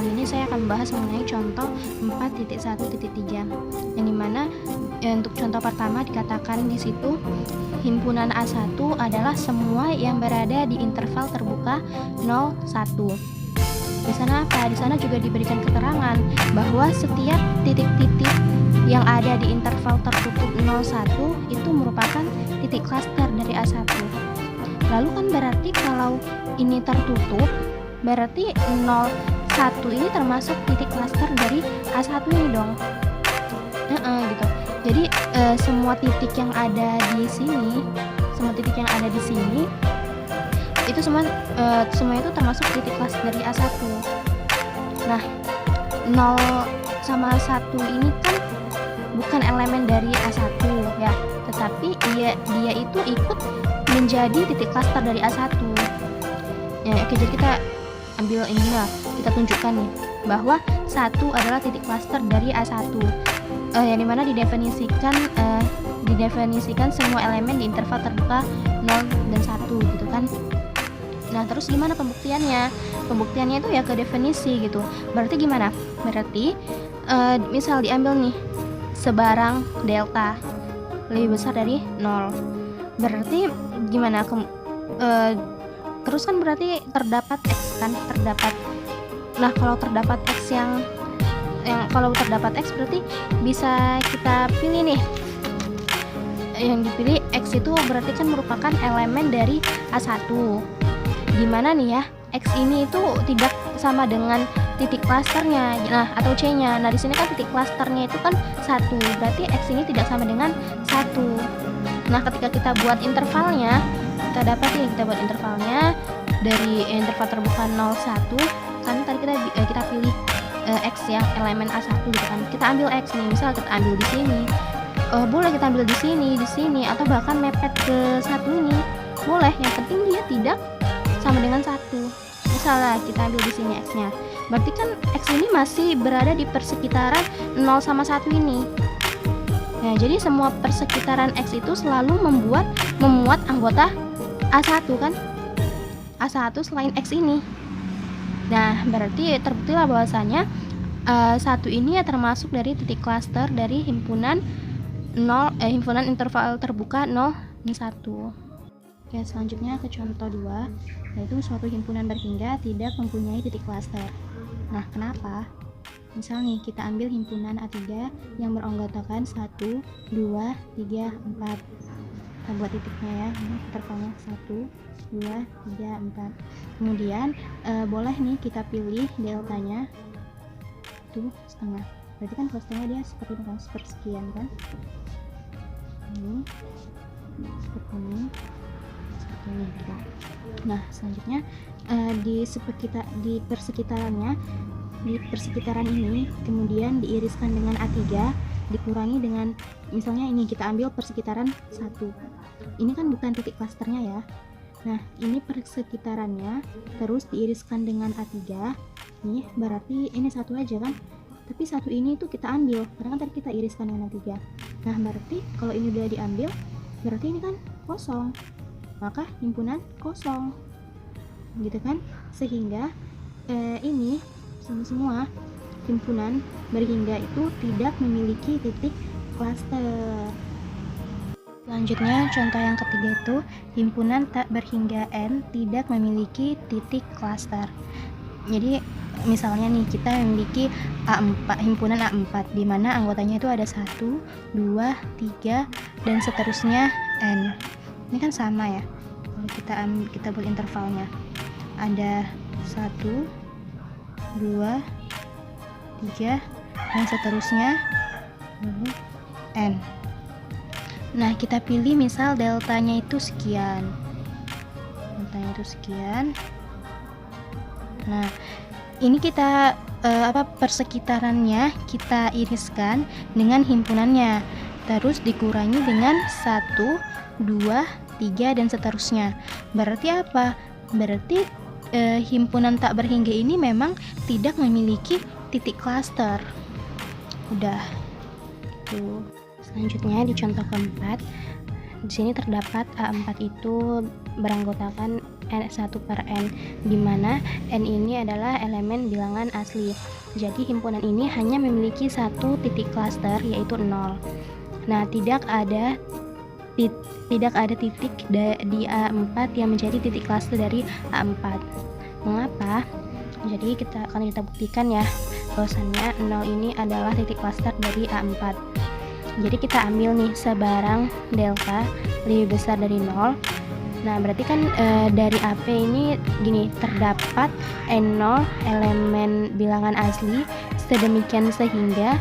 Kali ini saya akan membahas mengenai contoh 4.1.3, yang dimana untuk contoh pertama dikatakan di situ himpunan A1 adalah semua yang berada di interval terbuka 0, 1. Di sana apa? Di sana juga diberikan keterangan bahwa setiap titik-titik yang ada di interval tertutup 0, 1 itu merupakan titik klaster dari A1. Lalu kan berarti kalau ini tertutup, berarti 0, 1 ini termasuk titik klaster dari A1 ini dong. Gitu. Jadi semua titik yang ada di sini, itu semua itu termasuk titik klaster dari A1. Nah, 0 sama 1 ini kan bukan elemen dari A1 ya, tetapi dia itu ikut menjadi titik klaster dari A1. Ya, oke, jadi kita ambil ini lah, kita tunjukkan nih bahwa 1 adalah titik klaster dari A1. Yang dimana didefinisikan semua elemen di interval terbuka 0 dan 1 gitu kan. Nah, terus gimana pembuktiannya? Pembuktiannya itu ya ke definisi gitu. Berarti gimana? Berarti misal diambil nih sebarang delta lebih besar dari 0. Berarti gimana? Terus kan berarti terdapat X kan? Nah, kalau terdapat X kalau terdapat X berarti bisa kita pilih nih. Yang dipilih X itu berarti kan merupakan elemen dari A1. Gimana nih ya? X ini itu tidak sama dengan titik klasternya, nah, atau C-nya. Nah, di sini kan titik klasternya itu kan 1. Berarti X ini tidak sama dengan 1. Nah, ketika kita buat intervalnya, kita buat intervalnya dari interval terbuka 0, 1. Kan tadi kita pilih X ya, elemen A1 gitu kan. Kita ambil X nih, misal kita ambil di sini. Boleh kita ambil di sini atau bahkan mepet ke 1 ini. Boleh, yang penting dia tidak sama dengan 1. Misalnya kita ambil di sini X-nya. Berarti kan X ini masih berada di persekitaran 0 sama 1 ini. Nah, jadi semua persekitaran X itu selalu memuat anggota A1 kan? A1 selain X ini. Nah, berarti terbuktilah bahwasanya 1 ini ya termasuk dari titik klaster dari himpunan interval terbuka 0 dan 1. Oke, selanjutnya ke contoh 2, yaitu suatu himpunan berhingga tidak mempunyai titik klaster. Nah, kenapa? Misal nih, kita ambil himpunan A3 yang beranggotakan 1, 2, 3, 4. Kita buat titiknya ya, ini intervalnya 1, 2, 3, 4. Kemudian boleh nih kita pilih deltanya itu setengah. Berarti kan kalau setengah dia seperti ini kan, sepersekian kan. Ini seperti ini. Nah, selanjutnya di persekitaran ini kemudian diiriskan dengan A3 dikurangi dengan, misalnya ini kita ambil persekitaran 1. Ini kan bukan titik klasternya ya. Nah, ini persekitarannya terus diiriskan dengan A3 nih, berarti ini 1 aja kan, tapi 1 ini tuh kita ambil karena kan tadi kita iriskan dengan A3. Nah, berarti kalau ini udah diambil berarti ini kan kosong, maka himpunan kosong gitu kan, sehingga ini semua himpunan berhingga itu tidak memiliki titik klaster. Selanjutnya contoh yang ketiga itu himpunan tak berhingga N tidak memiliki titik klaster. Jadi misalnya nih kita memiliki himpunan A4 di mana anggotanya itu ada 1, 2, 3 dan seterusnya N. Ini kan sama ya, kalau kita buat intervalnya ada 1, 2, 3 dan seterusnya N. Nah, kita pilih misal deltanya itu sekian. Nah, ini kita persekitarannya kita iriskan dengan himpunannya, terus dikurangi dengan 1, 2, 3 dan seterusnya. Berarti apa? Berarti himpunan tak berhingga ini memang tidak memiliki titik klaster. Udah. Tuh. Selanjutnya di contoh keempat, di sini terdapat A4 itu beranggotakan 1 per n, di mana n ini adalah elemen bilangan asli. Jadi himpunan ini hanya memiliki satu titik klaster, yaitu 0. Nah, tidak ada titik di A4 yang menjadi titik klaster dari A4. Mengapa? Jadi kita buktikan ya, bahwasannya 0 ini adalah titik klaster dari A4. Jadi kita ambil nih sebarang delta lebih besar dari 0. Nah, berarti kan dari AP ini gini, terdapat N0 elemen bilangan asli sedemikian sehingga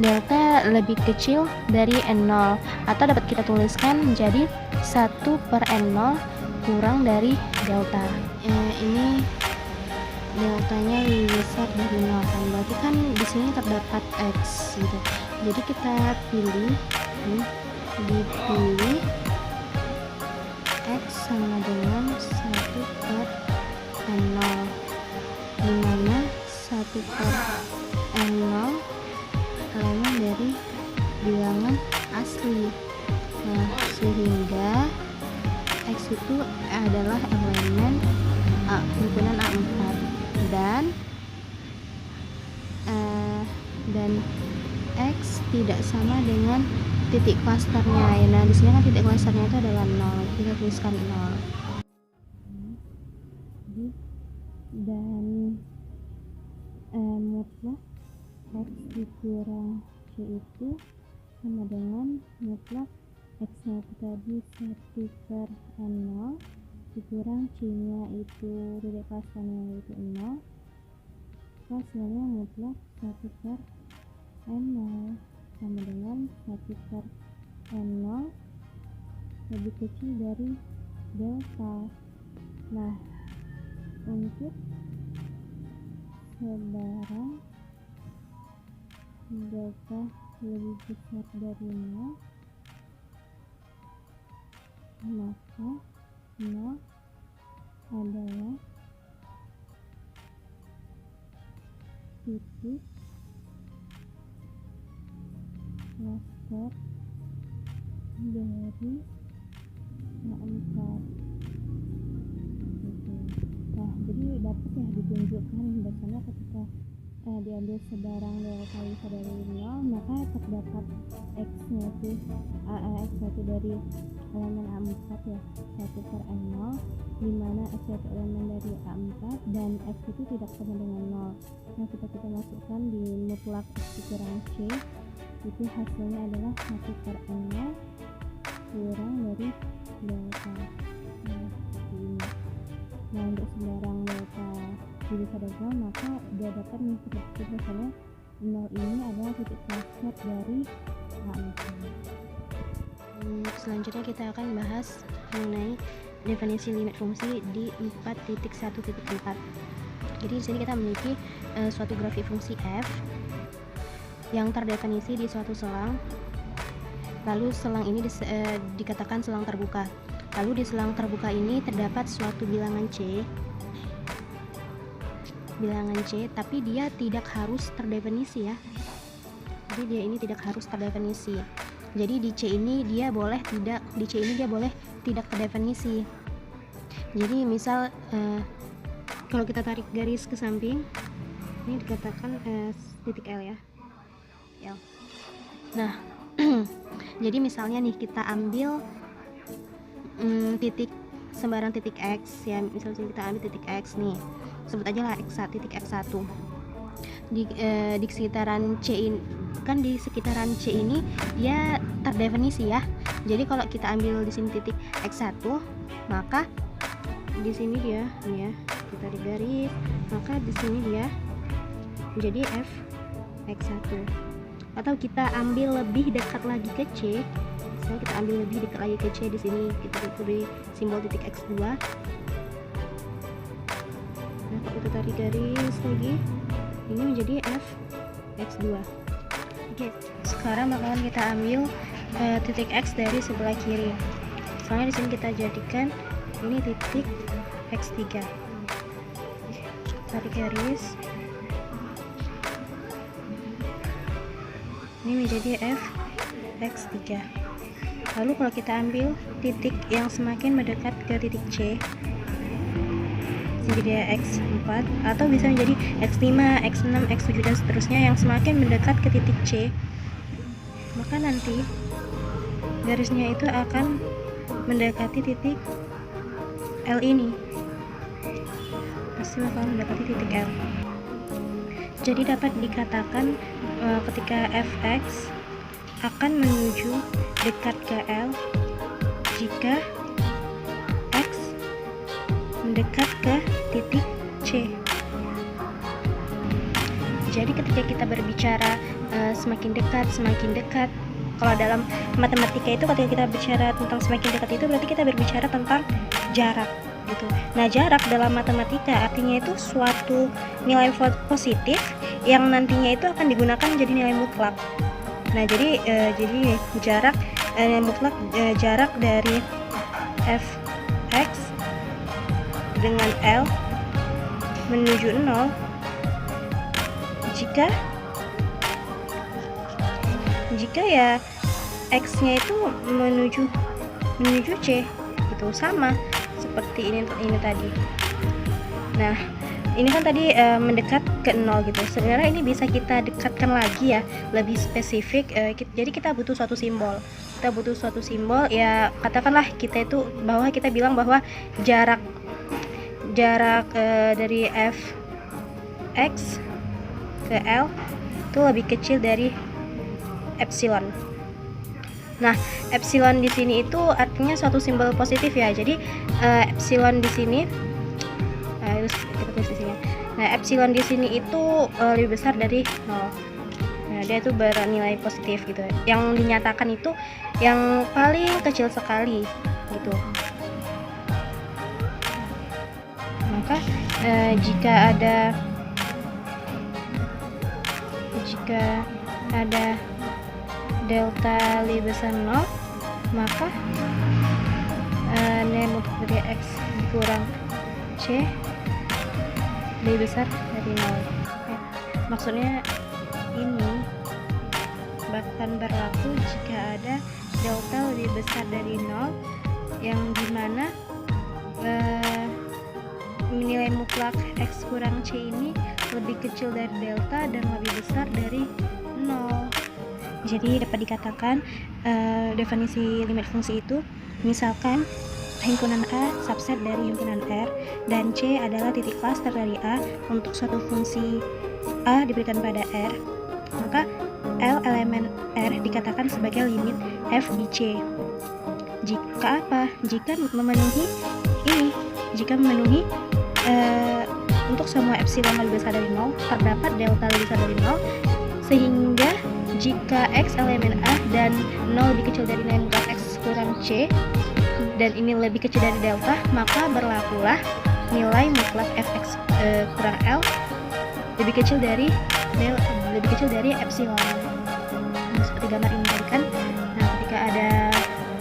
delta lebih kecil dari N0, atau dapat kita tuliskan menjadi 1 per N0 kurang dari delta. Ini deltanya lebih besar dari 0 kan, berarti kan di sini terdapat X gitu. Jadi kita pilih dipilih X sama dengan 1 per N0, dimana 1 per N0 elemen dari bilangan asli. Nah, sehingga X itu adalah elemen himpunan A4 dan X tidak sama dengan titik klasternya. Nah, di sini kan titik klasternya itu adalah 0. Kita tuliskan 0. Dan mutlak X dikurang C itu sama dengan mutlak X-nya itu tadi 1 per N0 dikurang C-nya itu titik klasternya yaitu 0, hasilnya mutlak 1 per N0 sama dengan 1 per N0 lebih kecil dari delta. Nah, untuk sebarang delta lebih besar dari 0, maka 0 adalah titik klaster dari A4 gitu. Nah, jadi dapat ya ditunjukkan bahwasanya ketika diambil sebarang delta besar dari 0, maka terdapat X-nya itu X-nya itu dari elemen A4 ya, 1 per N0, dimana X itu elemen dari A4 dan X itu tidak sama dengan 0. Nah, kita masukkan di mutlak X dikurang C, itu hasilnya adalah 1 per N0 kurang dari delta. Nah, ini. Nah, untuk sebarang delta lebih besar dari 0, maka dia dapat mengikuti bahwasanya 0 ini adalah titik klaster dari A4. Selanjutnya kita akan bahas mengenai definisi limit fungsi di 4.1.4. Jadi di sini kita memiliki suatu grafik fungsi f yang terdefinisi di suatu selang. Lalu selang ini dikatakan selang terbuka. Lalu di selang terbuka ini terdapat suatu bilangan C, tapi dia tidak harus terdefinisi ya. Jadi dia ini tidak harus terdefinisi. Jadi di C ini dia boleh tidak terdefinisi. Jadi misal kalau kita tarik garis ke samping, ini dikatakan titik L ya. L. Nah, jadi misalnya nih kita ambil sembarang titik X ya, misalnya kita ambil titik X nih, sebut aja lah titik X1 di sekitaran C ini. Kan di sekitaran C ini dia terdefinisi ya. Jadi kalau kita ambil di sini titik X1, maka di sini dia nih ya, kita di garis, maka di sini dia menjadi f X1. Atau kita ambil lebih dekat lagi ke C, misalnya kita ambil lebih dekat lagi ke C, di sini kita beri simbol titik X2. Nah, kalau kita tarik garis lagi, ini menjadi f X2. Oke, sekarang bakalan kita ambil titik X dari sebelah kiri. Soalnya di sini kita jadikan ini titik X3. Tarik garis. Ini menjadi f X3. Lalu kalau kita ambil titik yang semakin mendekat ke titik C, menjadi X4 atau bisa menjadi X5, X6, X7 dan seterusnya yang semakin mendekat ke titik C, maka nanti garisnya itu akan mendekati titik L ini, pasti bakal mendekati titik L. Jadi dapat dikatakan ketika fx akan menuju dekat ke L jika x mendekat ke titik C. Jadi ketika kita berbicara semakin dekat, kalau dalam matematika itu ketika kita bicara tentang semakin dekat itu berarti kita berbicara tentang jarak gitu. Nah, jarak dalam matematika artinya itu suatu nilai positif yang nantinya itu akan digunakan menjadi nilai mutlak. Nah, jadi jarak mutlak, jarak dari fx dengan L menuju 0 jika ya x-nya itu menuju C gitu, sama seperti ini tadi. Nah, ini kan tadi mendekat ke 0 gitu. Sebenarnya ini bisa kita dekatkan lagi ya, lebih spesifik. Jadi kita butuh suatu simbol. Ya, katakanlah kita bilang bahwa jarak dari fx ke L itu lebih kecil dari epsilon. Nah, epsilon di sini itu artinya suatu simbol positif ya. Jadi epsilon di sini, kita tulis di sini. Nah, epsilon di sini itu lebih besar dari 0. Nah, dia itu bernilai positif gitu. Yang dinyatakan itu yang paling kecil sekali gitu. Maka jika ada delta lebih besar 0, maka nilai mutlak dari x dikurang C lebih besar dari 0. Maksudnya ini bahkan berlaku jika ada delta lebih besar dari 0, yang dimana nilai mutlak x kurang C ini lebih kecil dari delta dan lebih besar dari 0. Jadi dapat dikatakan definisi limit fungsi itu misalkan himpunan A subset dari himpunan R dan C adalah titik klaster dari A untuk suatu fungsi A diberikan pada R, maka L elemen R dikatakan sebagai limit f di C. Jika memenuhi untuk semua epsilon lebih besar dari 0 terdapat delta lebih besar dari 0, sehingga jika x elemen A dan 0 lebih kecil dari nilai mutlak x kurang C dan ini lebih kecil dari delta, maka berlakulah nilai mutlak fx kurang L lebih kecil dari epsilon. Nah, seperti gambar ini tadi kan. Nah, ketika ada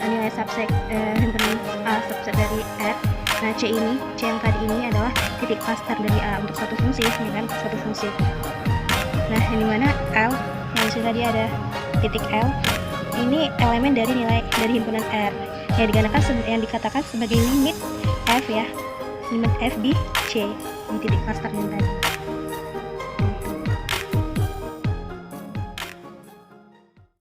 nilai subset himpunan A subset dari R, nah C yang tadi ini adalah titik klaster dari A untuk suatu fungsi, Nah, yang dimana L yang tadi ada titik L ini elemen dari himpunan R yang dikatakan sebagai limit f ya, limit f di C di titik klaster yang tadi.